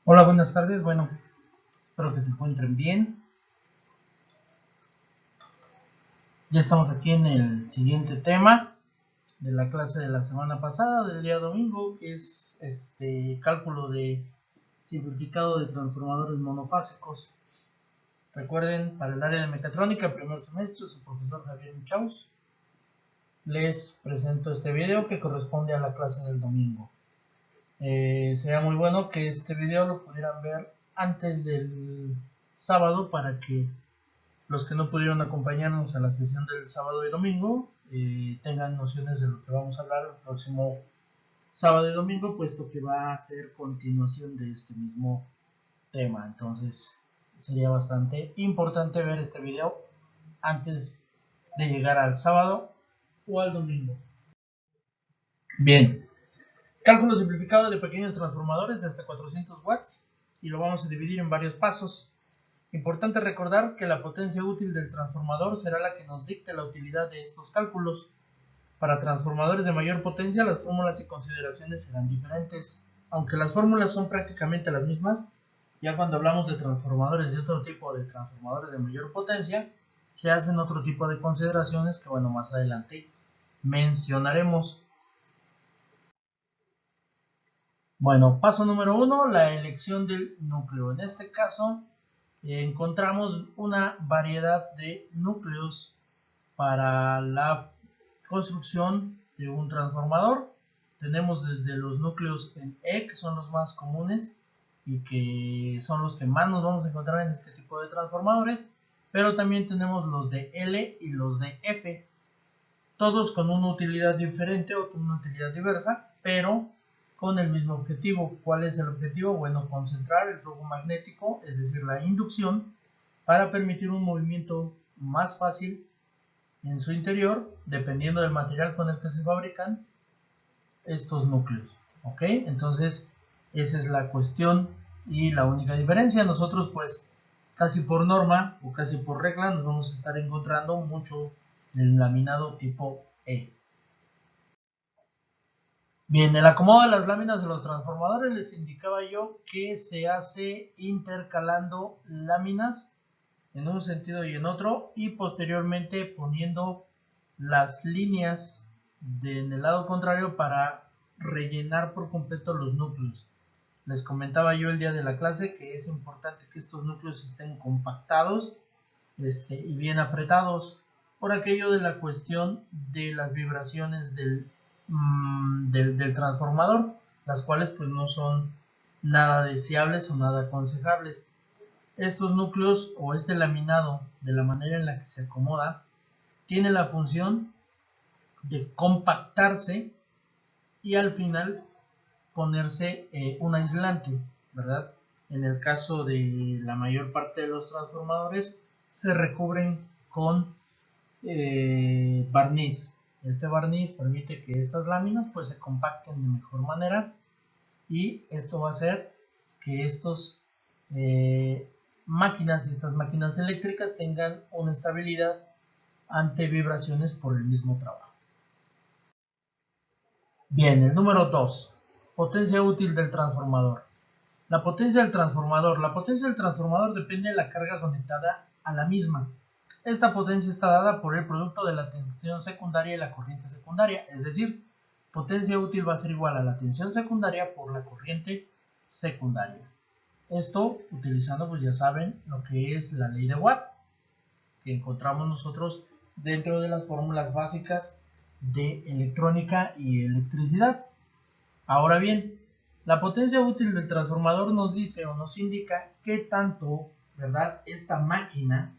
Hola, buenas tardes. Bueno, espero que se encuentren bien. Ya estamos aquí en el siguiente tema de la clase de la semana pasada, del día domingo, que es cálculo de simplificado de transformadores monofásicos. Recuerden, para el área de mecatrónica, primer semestre, su profesor Javier Michaus les presento este video que corresponde a la clase del domingo. Sería muy bueno que este video lo pudieran ver antes del sábado para que los que no pudieron acompañarnos a la sesión del sábado y domingo tengan nociones de lo que vamos a hablar el próximo sábado y domingo, puesto que va a ser continuación de este mismo tema. Entonces sería bastante importante ver este video antes de llegar al sábado o al domingo. Bien, cálculo simplificado de pequeños transformadores de hasta 400 watts y lo vamos a dividir en varios pasos. Importante recordar que la potencia útil del transformador será la que nos dicte la utilidad de estos cálculos. Para transformadores de mayor potencia, las fórmulas y consideraciones serán diferentes. Aunque las fórmulas son prácticamente las mismas, ya cuando hablamos de transformadores de otro tipo de transformadores de mayor potencia, se hacen otro tipo de consideraciones que, bueno, más adelante mencionaremos. Bueno, paso número 1, la elección del núcleo. En este caso, encontramos una variedad de núcleos para la construcción de un transformador. Tenemos desde los núcleos en E, que son los más comunes y que son los que más nos vamos a encontrar en este tipo de transformadores, pero también tenemos los de L y los de F, todos con una utilidad diferente o con una utilidad diversa, pero con el mismo objetivo. ¿Cuál es el objetivo? Bueno, concentrar el flujo magnético, es decir, la inducción, para permitir un movimiento más fácil en su interior, dependiendo del material con el que se fabrican estos núcleos. ¿Ok? Entonces, esa es la cuestión y la única diferencia. Nosotros, pues, casi por norma o casi por regla, nos vamos a estar encontrando mucho el laminado tipo E. Bien, el acomodo de las láminas de los transformadores les indicaba yo que se hace intercalando láminas en un sentido y en otro y posteriormente poniendo las líneas en el lado contrario para rellenar por completo los núcleos. Les comentaba yo el día de la clase que es importante que estos núcleos estén compactados y bien apretados por aquello de la cuestión de las vibraciones del transformador, las cuales pues no son nada deseables o nada aconsejables. Estos núcleos o este laminado, de la manera en la que se acomoda, tiene la función de compactarse y al final ponerse un aislante, ¿verdad? En el caso de la mayor parte de los transformadores se recubren con barniz. Este barniz permite que estas láminas pues se compacten de mejor manera y esto va a hacer que estos máquinas y estas máquinas eléctricas tengan una estabilidad ante vibraciones por el mismo trabajo. Bien, el número 2, potencia útil del transformador. La potencia del transformador depende de la carga conectada a la misma. Esta potencia está dada por el producto de la tensión secundaria y la corriente secundaria, es decir, potencia útil va a ser igual a la tensión secundaria por la corriente secundaria. Esto utilizando, pues ya saben, lo que es la ley de Watt, que encontramos nosotros dentro de las fórmulas básicas de electrónica y electricidad. Ahora bien, la potencia útil del transformador nos dice o nos indica qué tanto, ¿verdad? Esta máquina,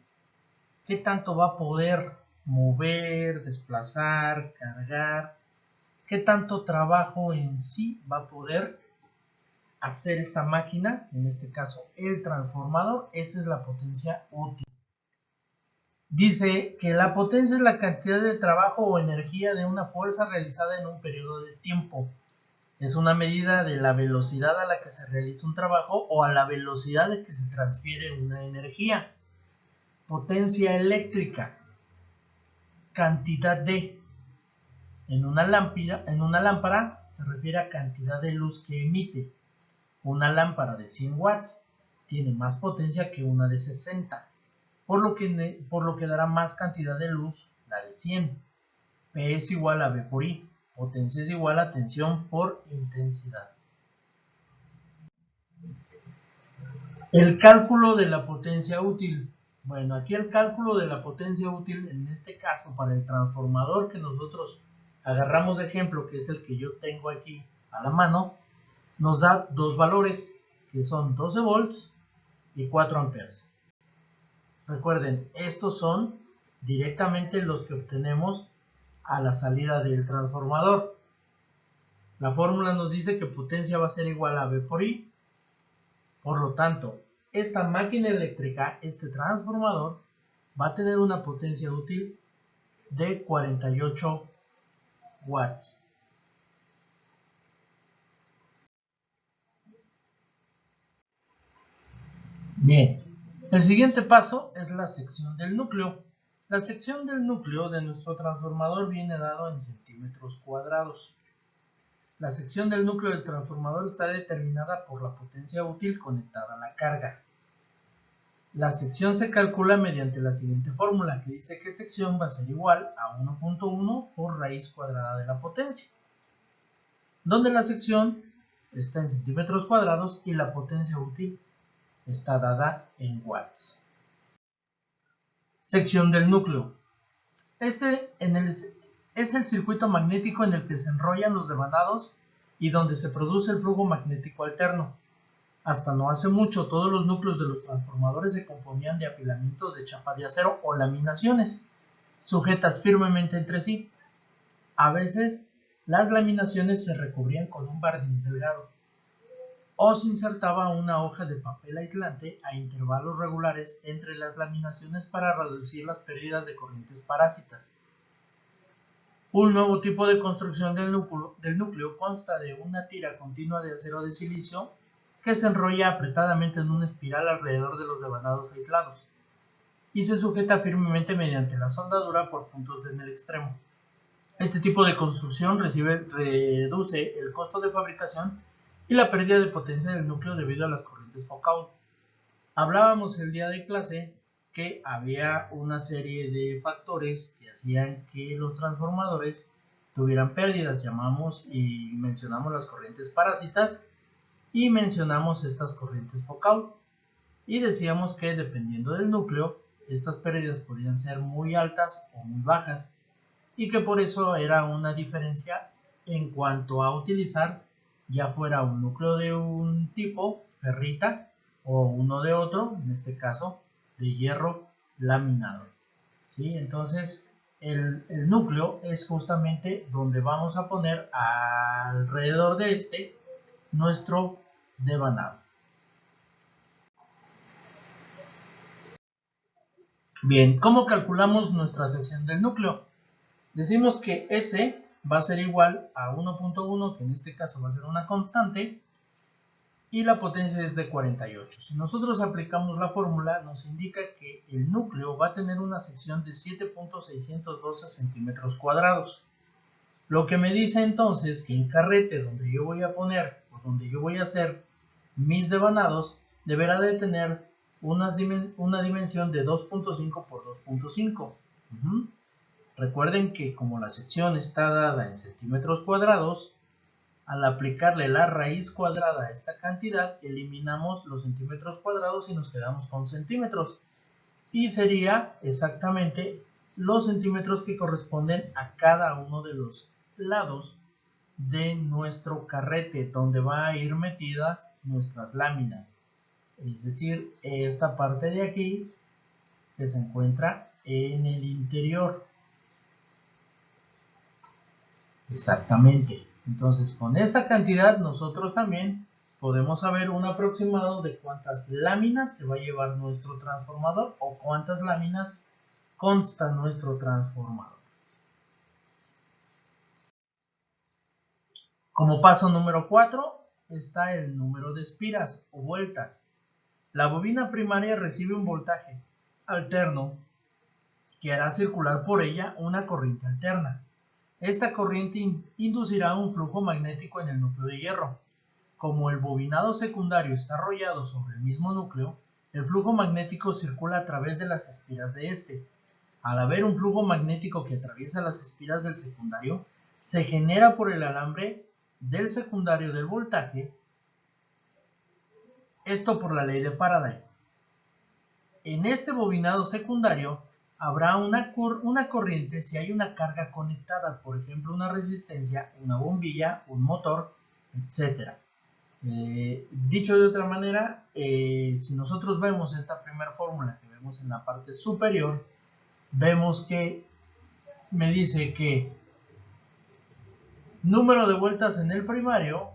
qué tanto va a poder mover, desplazar, cargar, qué tanto trabajo en sí va a poder hacer esta máquina, en este caso el transformador. Esa es la potencia útil. Dice que la potencia es la cantidad de trabajo o energía de una fuerza realizada en un periodo de tiempo. Es una medida de la velocidad a la que se realiza un trabajo o a la velocidad a que se transfiere una energía. Potencia eléctrica, cantidad de. En una lámpara se refiere a cantidad de luz que emite. Una lámpara de 100 watts tiene más potencia que una de 60, por lo que dará más cantidad de luz la de 100. P es igual a V por I. Potencia es igual a tensión por intensidad. El cálculo de la potencia útil. Bueno, aquí el cálculo de la potencia útil, en este caso para el transformador que nosotros agarramos de ejemplo, que es el que yo tengo aquí a la mano, nos da dos valores, que son 12 volts y 4 amperes. Recuerden, estos son directamente los que obtenemos a la salida del transformador. La fórmula nos dice que potencia va a ser igual a V por I. Por lo tanto, esta máquina eléctrica, este transformador, va a tener una potencia útil de 48 watts. Bien, el siguiente paso es la sección del núcleo. La sección del núcleo de nuestro transformador viene dado en centímetros cuadrados. La sección del núcleo del transformador está determinada por la potencia útil conectada a la carga. La sección se calcula mediante la siguiente fórmula, que dice que sección va a ser igual a 1.1 por raíz cuadrada de la potencia, donde la sección está en centímetros cuadrados y la potencia útil está dada en watts. Sección del núcleo. Este es el circuito magnético en el que se enrollan los devanados y donde se produce el flujo magnético alterno. Hasta no hace mucho, todos los núcleos de los transformadores se componían de apilamientos de chapa de acero o laminaciones, sujetas firmemente entre sí. A veces, las laminaciones se recubrían con un barniz delgado, o se insertaba una hoja de papel aislante a intervalos regulares entre las laminaciones para reducir las pérdidas de corrientes parásitas. Un nuevo tipo de construcción del núcleo consta de una tira continua de acero de silicio que se enrolla apretadamente en una espiral alrededor de los devanados aislados y se sujeta firmemente mediante la soldadura por puntos en el extremo. Este tipo de construcción reduce el costo de fabricación y la pérdida de potencia del núcleo debido a las corrientes Foucault. Hablábamos el día de clase que había una serie de factores que hacían que los transformadores tuvieran pérdidas. Llamamos y mencionamos las corrientes parásitas y mencionamos estas corrientes Foucault. Y decíamos que dependiendo del núcleo, estas pérdidas podían ser muy altas o muy bajas y que por eso era una diferencia en cuanto a utilizar, ya fuera un núcleo de un tipo, ferrita, o uno de otro, en este caso de hierro laminado. ¿Sí? Entonces el núcleo es justamente donde vamos a poner alrededor de este nuestro devanado. Bien, ¿cómo calculamos nuestra sección del núcleo? Decimos que S va a ser igual a 1.1, que en este caso va a ser una constante, y la potencia es de 48. Si nosotros aplicamos la fórmula, nos indica que el núcleo va a tener una sección de 7.612 centímetros cuadrados. Lo que me dice entonces que el carrete donde yo voy a poner, o donde yo voy a hacer mis devanados, deberá de tener una dimensión de 2.5 por 2.5. Recuerden que como la sección está dada en centímetros cuadrados, al aplicarle la raíz cuadrada a esta cantidad, eliminamos los centímetros cuadrados y nos quedamos con centímetros. Y sería exactamente los centímetros que corresponden a cada uno de los lados de nuestro carrete, donde van a ir metidas nuestras láminas. Es decir, esta parte de aquí que se encuentra en el interior. Exactamente. Entonces, con esta cantidad nosotros también podemos saber un aproximado de cuántas láminas se va a llevar nuestro transformador o cuántas láminas consta nuestro transformador. Como paso número 4 está el número de espiras o vueltas. La bobina primaria recibe un voltaje alterno que hará circular por ella una corriente alterna. Esta corriente inducirá un flujo magnético en el núcleo de hierro. como el bobinado secundario está arrollado sobre el mismo núcleo, el flujo magnético circula a través de las espiras de este. Al haber un flujo magnético que atraviesa las espiras del secundario, se genera por el alambre del secundario del voltaje, esto por la ley de Faraday. En este bobinado secundario habrá una corriente si hay una carga conectada, por ejemplo una resistencia, una bombilla, un motor, etc. Dicho de otra manera, si nosotros vemos esta primera fórmula que vemos en la parte superior, vemos que me dice que número de vueltas en el primario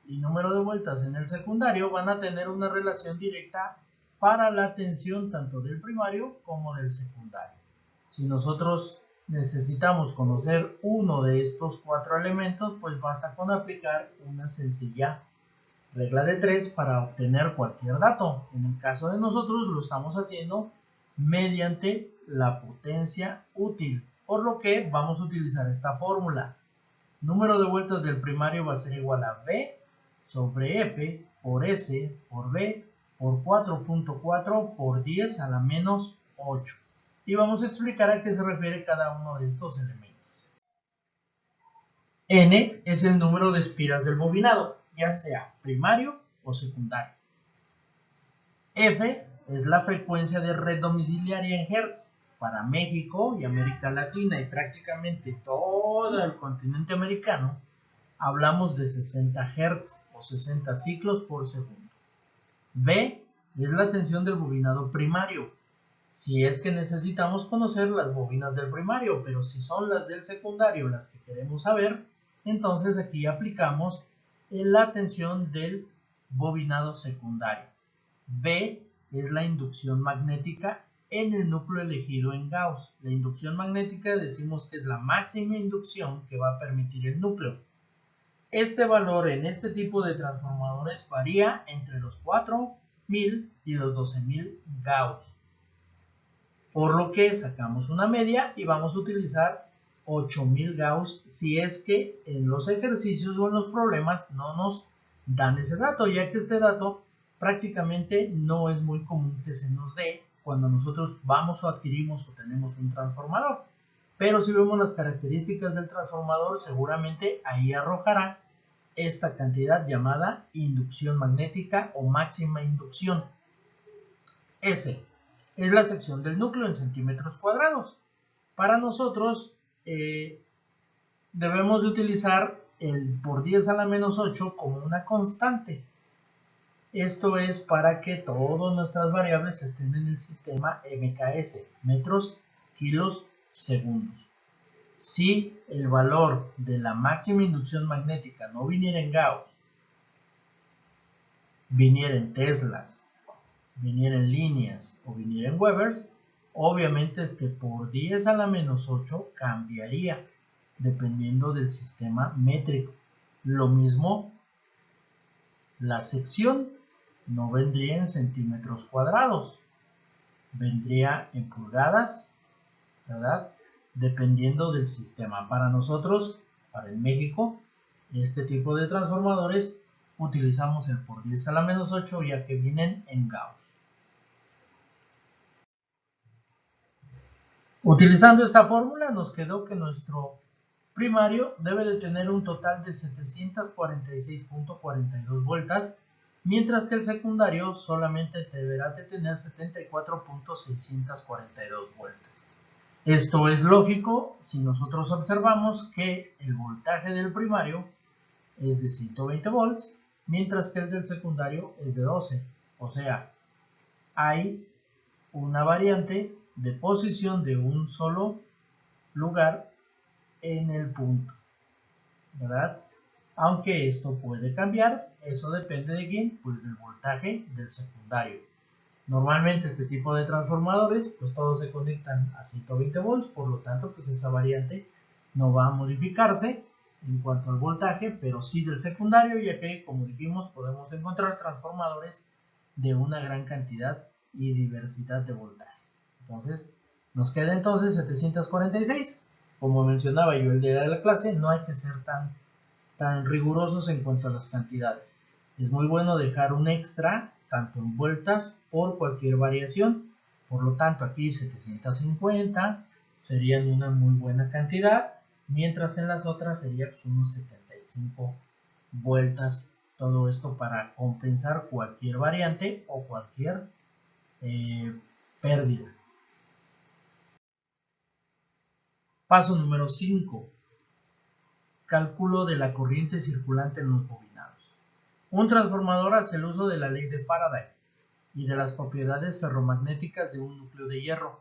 y número de vueltas en el secundario van a tener una relación directa para la tensión tanto del primario como del secundario. Si nosotros necesitamos conocer uno de estos cuatro elementos, pues basta con aplicar una sencilla regla de 3 para obtener cualquier dato. En el caso de nosotros lo estamos haciendo mediante la potencia útil, por lo que vamos a utilizar esta fórmula. Número de vueltas del primario va a ser igual a V sobre F por S por B por 4.4 por 10 a la menos 8. Y vamos a explicar a qué se refiere cada uno de estos elementos. N es el número de espiras del bobinado, ya sea primario o secundario. F es la frecuencia de red domiciliaria en Hertz. Para México y América Latina y prácticamente todo el continente americano, hablamos de 60 Hz o 60 ciclos por segundo. B es la tensión del bobinado primario, si es que necesitamos conocer las bobinas del primario, pero si son las del secundario las que queremos saber, entonces aquí aplicamos la tensión del bobinado secundario. B es la inducción magnética en el núcleo elegido en Gauss. La inducción magnética decimos que es la máxima inducción que va a permitir el núcleo. Este valor en este tipo de transformadores varía entre los 4000 y los 12000 Gauss. Por lo que sacamos una media y vamos a utilizar 8000 Gauss si es que en los ejercicios o en los problemas no nos dan ese dato, ya que este dato prácticamente no es muy común que se nos dé cuando nosotros vamos o adquirimos o tenemos un transformador. Pero si vemos las características del transformador, seguramente ahí arrojará esta cantidad llamada inducción magnética o máxima inducción. S es la sección del núcleo en centímetros cuadrados. Para nosotros debemos de utilizar el por 10 a la menos 8 como una constante. Esto es para que todas nuestras variables estén en el sistema MKS, metros, kilos, segundos. Si el valor de la máxima inducción magnética no viniera en Gauss, viniera en Teslas, viniera en líneas o viniera en Webers, obviamente este por 10 a la menos 8 cambiaría dependiendo del sistema métrico. Lo mismo, la sección no vendría en centímetros cuadrados, vendría en pulgadas, ¿verdad? Dependiendo del sistema. Para nosotros, para el México, este tipo de transformadores utilizamos el por 10 a la menos 8 ya que vienen en Gauss. Utilizando esta fórmula nos quedó que nuestro primario debe de tener un total de 746.42 vueltas, mientras que el secundario solamente deberá de tener 74.642 vueltas. Esto es lógico si nosotros observamos que el voltaje del primario es de 120 volts, mientras que el del secundario es de 12. O sea, hay una variante de posición de un solo lugar en el punto, ¿verdad? Aunque esto puede cambiar, eso depende de quién, pues del voltaje del secundario. Normalmente este tipo de transformadores, pues todos se conectan a 120 volts, por lo tanto, pues esa variante no va a modificarse en cuanto al voltaje, pero sí del secundario, ya que, como dijimos, podemos encontrar transformadores de una gran cantidad y diversidad de voltaje. Entonces, nos queda entonces 746. Como mencionaba yo el día de la clase, no hay que ser tan rigurosos en cuanto a las cantidades. Es muy bueno dejar un extra, tanto en vueltas por cualquier variación. Por lo tanto, aquí 750 serían una muy buena cantidad, mientras en las otras sería pues, unos 75 vueltas. Todo esto para compensar cualquier variante o cualquier pérdida. Paso número 5. Cálculo de la corriente circulante en los bobinados. Un transformador hace el uso de la ley de Faraday y de las propiedades ferromagnéticas de un núcleo de hierro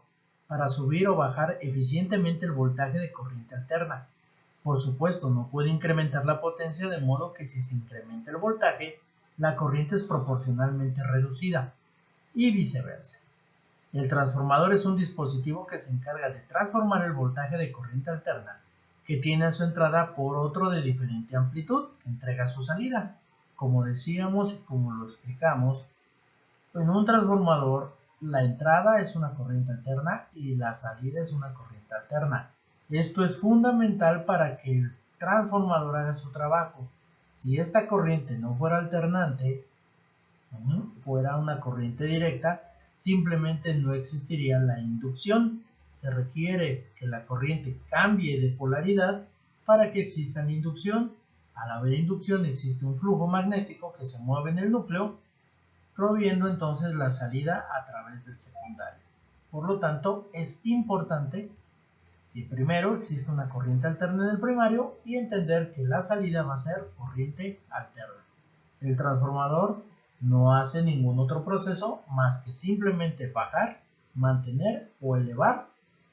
para subir o bajar eficientemente el voltaje de corriente alterna. Por supuesto, no puede incrementar la potencia de modo que si se incrementa el voltaje, la corriente es proporcionalmente reducida y viceversa. El transformador es un dispositivo que se encarga de transformar el voltaje de corriente alterna que tiene a su entrada por otro de diferente amplitud que entrega a su salida. Como decíamos y como lo explicamos, en un transformador la entrada es una corriente alterna y la salida es una corriente alterna. Esto es fundamental para que el transformador haga su trabajo. Si esta corriente no fuera alternante, fuera una corriente directa, simplemente no existiría la inducción. Se requiere que la corriente cambie de polaridad para que exista la inducción. Al haber inducción existe un flujo magnético que se mueve en el núcleo, proviendo entonces la salida a través del secundario. Por lo tanto, es importante que primero exista una corriente alterna en el primario y entender que la salida va a ser corriente alterna. El transformador no hace ningún otro proceso más que simplemente bajar, mantener o elevar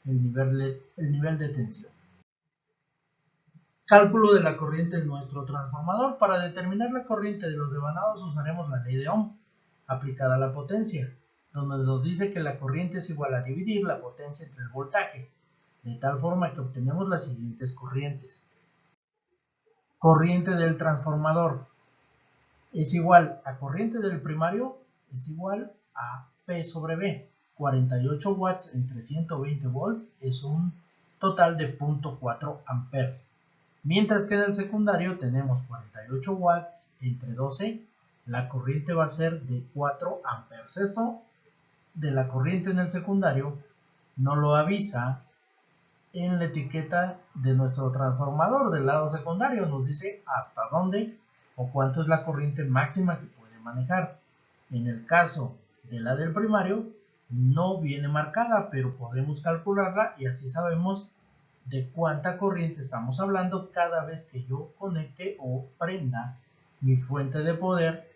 el nivel de tensión. Cálculo de la corriente en nuestro transformador. Para determinar la corriente de los devanados usaremos la ley de Ohm aplicada a la potencia, donde nos dice que la corriente es igual a dividir la potencia entre el voltaje, de tal forma que obtenemos las siguientes corrientes. Corriente del transformador es igual a corriente del primario, es igual a P sobre B. 48 watts entre 120 volts es un total de 0.4 amperes. Mientras que en el secundario tenemos 48 watts entre 12, la corriente va a ser de 4 amperes. Esto de la corriente en el secundario no lo avisa en la etiqueta de nuestro transformador del lado secundario. Nos dice hasta dónde o cuánto es la corriente máxima que puede manejar. En el caso de la del primario no viene marcada, pero podemos calcularla y así sabemos de cuánta corriente estamos hablando cada vez que yo conecte o prenda mi fuente de poder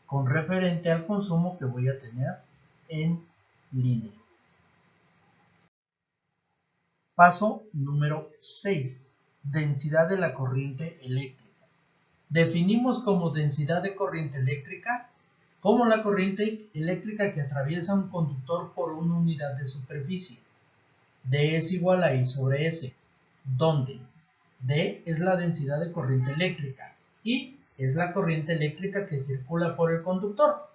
con referente al consumo que voy a tener en línea. Paso número 6. Densidad de la corriente eléctrica. Definimos como densidad de corriente eléctrica como la corriente eléctrica que atraviesa un conductor por una unidad de superficie. D es igual a I sobre S, donde D es la densidad de corriente eléctrica, I es la corriente eléctrica que circula por el conductor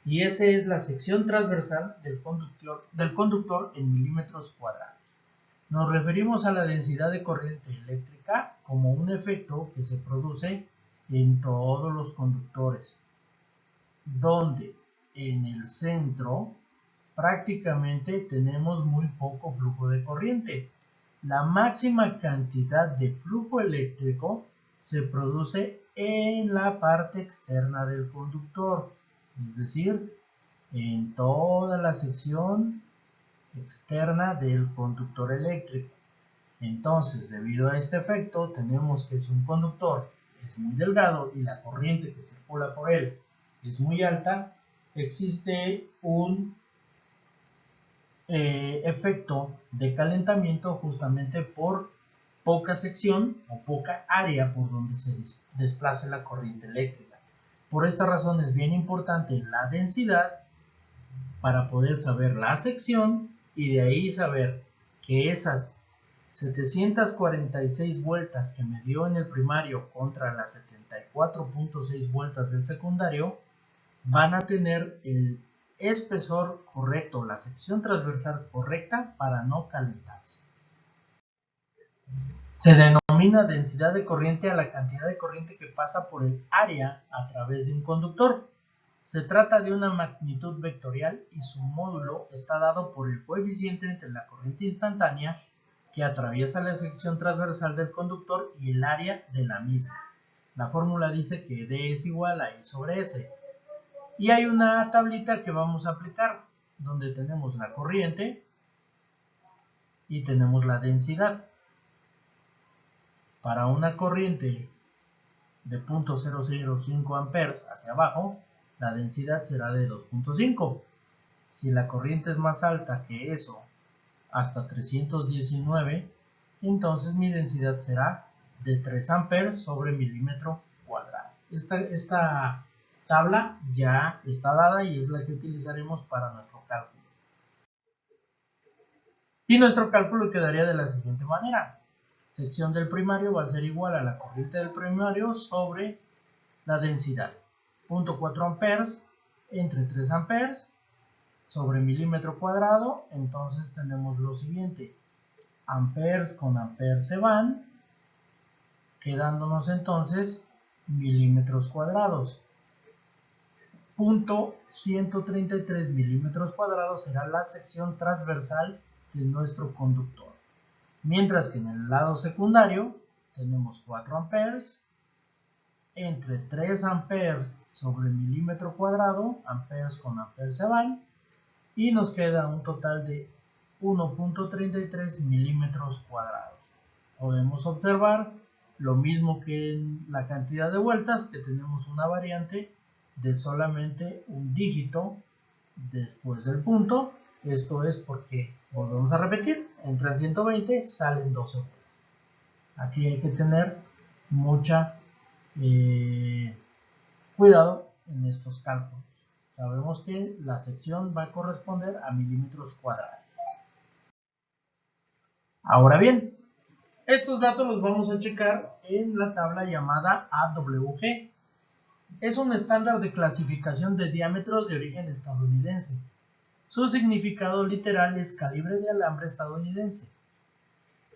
y S es la sección transversal del conductor en milímetros cuadrados. Nos referimos a la densidad de corriente eléctrica como un efecto que se produce en todos los conductores, donde en el centro prácticamente tenemos muy poco flujo de corriente. La máxima cantidad de flujo eléctrico se produce en la parte externa del conductor, es decir, en toda la sección externa del conductor eléctrico. Entonces, debido a este efecto, tenemos que si un conductor es muy delgado y la corriente que circula por él es muy alta, existe un efecto de calentamiento justamente por poca sección o poca área por donde se desplace la corriente eléctrica. Por esta razón es bien importante la densidad para poder saber la sección y de ahí saber que esas 746 vueltas que me dio en el primario contra las 74.6 vueltas del secundario van a tener el espesor correcto, la sección transversal correcta para no calentarse. Se denomina densidad de corriente a la cantidad de corriente que pasa por el área a través de un conductor. Se trata de una magnitud vectorial y su módulo está dado por el coeficiente entre la corriente instantánea que atraviesa la sección transversal del conductor y el área de la misma. La fórmula dice que D es igual a I sobre S. Y hay una tablita que vamos a aplicar, donde tenemos la corriente y tenemos la densidad. Para una corriente de 0.005 amperes hacia abajo, la densidad será de 2.5. Si la corriente es más alta que eso, hasta 319, entonces mi densidad será de 3 amperes sobre milímetro cuadrado. Esta tabla ya está dada y es la que utilizaremos para nuestro cálculo. Y nuestro cálculo quedaría de la siguiente manera. Sección del primario va a ser igual a la corriente del primario sobre la densidad. 0.4 amperes entre 3 amperes sobre milímetro cuadrado. Entonces tenemos lo siguiente. Amperes con amperes se van, quedándonos entonces milímetros cuadrados. 133 milímetros cuadrados será la sección transversal de nuestro conductor. Mientras que en el lado secundario tenemos 4 amperes entre 3 amperes sobre milímetro cuadrado, amperes con amperes se van, y nos queda un total de 1.33 milímetros cuadrados. Podemos observar lo mismo que en la cantidad de vueltas, que tenemos una variante de solamente un dígito después del punto. Esto es porque, volvemos a repetir, entran 120, salen 12 vueltas. Aquí hay que tener mucha cuidado en estos cálculos. Sabemos que la sección va a corresponder a milímetros cuadrados. Ahora bien, estos datos los vamos a checar en la tabla llamada AWG. Es un estándar de clasificación de diámetros de origen estadounidense. Su significado literal es calibre de alambre estadounidense.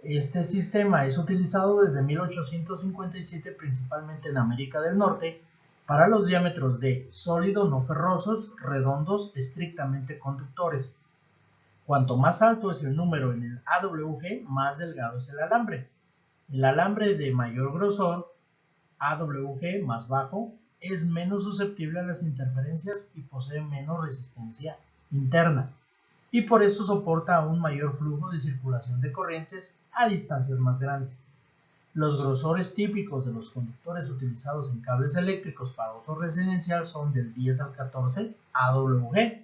Este sistema es utilizado desde 1857 principalmente en América del Norte para los diámetros de sólido no ferrosos, redondos, estrictamente conductores. Cuanto más alto es el número en el AWG, más delgado es el alambre. El alambre de mayor grosor, AWG más bajo, es menos susceptible a las interferencias y posee menos resistencia interna, y por eso soporta un mayor flujo de circulación de corrientes a distancias más grandes. Los grosores típicos de los conductores utilizados en cables eléctricos para uso residencial son del 10 al 14 AWG.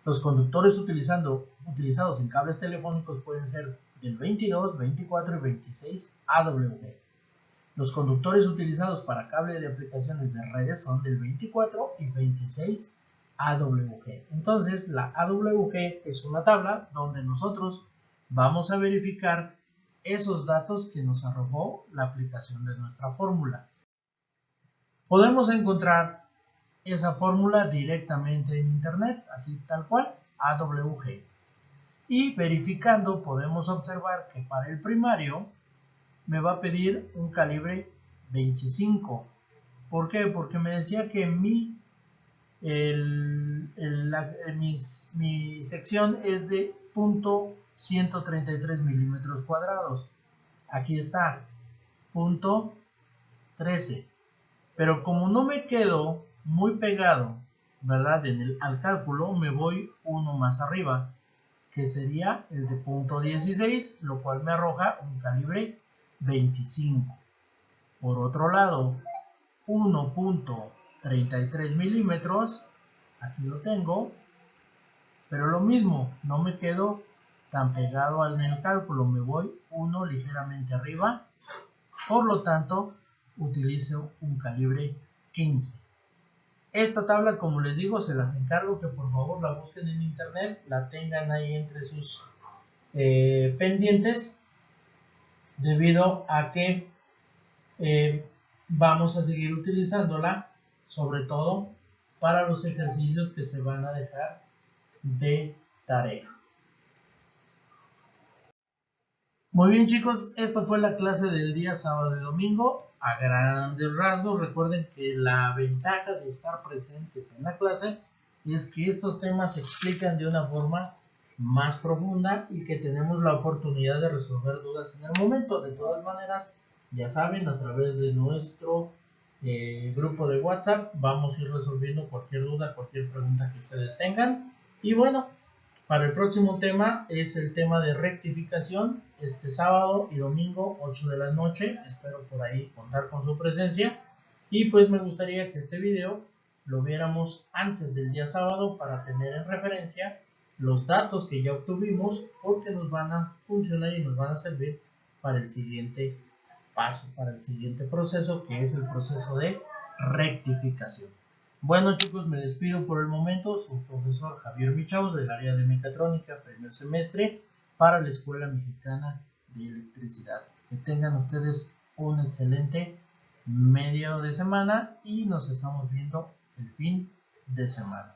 Los conductores utilizados en cables telefónicos pueden ser del 22, 24 y 26 AWG. Los conductores utilizados para cable de aplicaciones de redes son del 24 y 26 AWG. Entonces, la AWG es una tabla donde nosotros vamos a verificar esos datos que nos arrojó la aplicación de nuestra fórmula. Podemos encontrar esa fórmula directamente en internet, así tal cual, AWG. Y verificando podemos observar que para el primario me va a pedir un calibre 25. ¿Por qué? Porque me decía que mi sección es de 0.133 milímetros cuadrados. Aquí está, 0.13. Pero como no me quedo muy pegado, ¿verdad? Al cálculo, me voy uno más arriba, que sería el de 0.16, lo cual me arroja un calibre 25. Por otro lado, 1.33 milímetros, aquí lo tengo, pero lo mismo, no me quedo tan pegado en el cálculo, me voy uno ligeramente arriba, por lo tanto utilizo un calibre 15. Esta tabla, como les digo, se las encargo que por favor la busquen en internet, la tengan ahí entre sus pendientes, debido a que vamos a seguir utilizándola, sobre todo para los ejercicios que se van a dejar de tarea. Muy bien, chicos, esto fue la clase del día sábado y domingo. A grandes rasgos, recuerden que la ventaja de estar presentes en la clase es que estos temas se explican de una forma más profunda y que tenemos la oportunidad de resolver dudas en el momento. De todas maneras, ya saben, a través de nuestro grupo de WhatsApp vamos a ir resolviendo cualquier duda, cualquier pregunta que ustedes tengan. Y bueno, para el próximo tema es el tema de rectificación, este sábado y domingo 8 de la noche. Espero por ahí contar con su presencia. Y pues me gustaría que este video lo viéramos antes del día sábado para tener en referencia los datos que ya obtuvimos, porque nos van a funcionar y nos van a servir para el siguiente paso, para el siguiente proceso, que es el proceso de rectificación. Bueno, chicos, me despido por el momento. Su profesor Javier Michaus del área de mecatrónica, primer semestre, para la Escuela Mexicana de Electricidad. Que tengan ustedes un excelente medio de semana y nos estamos viendo el fin de semana.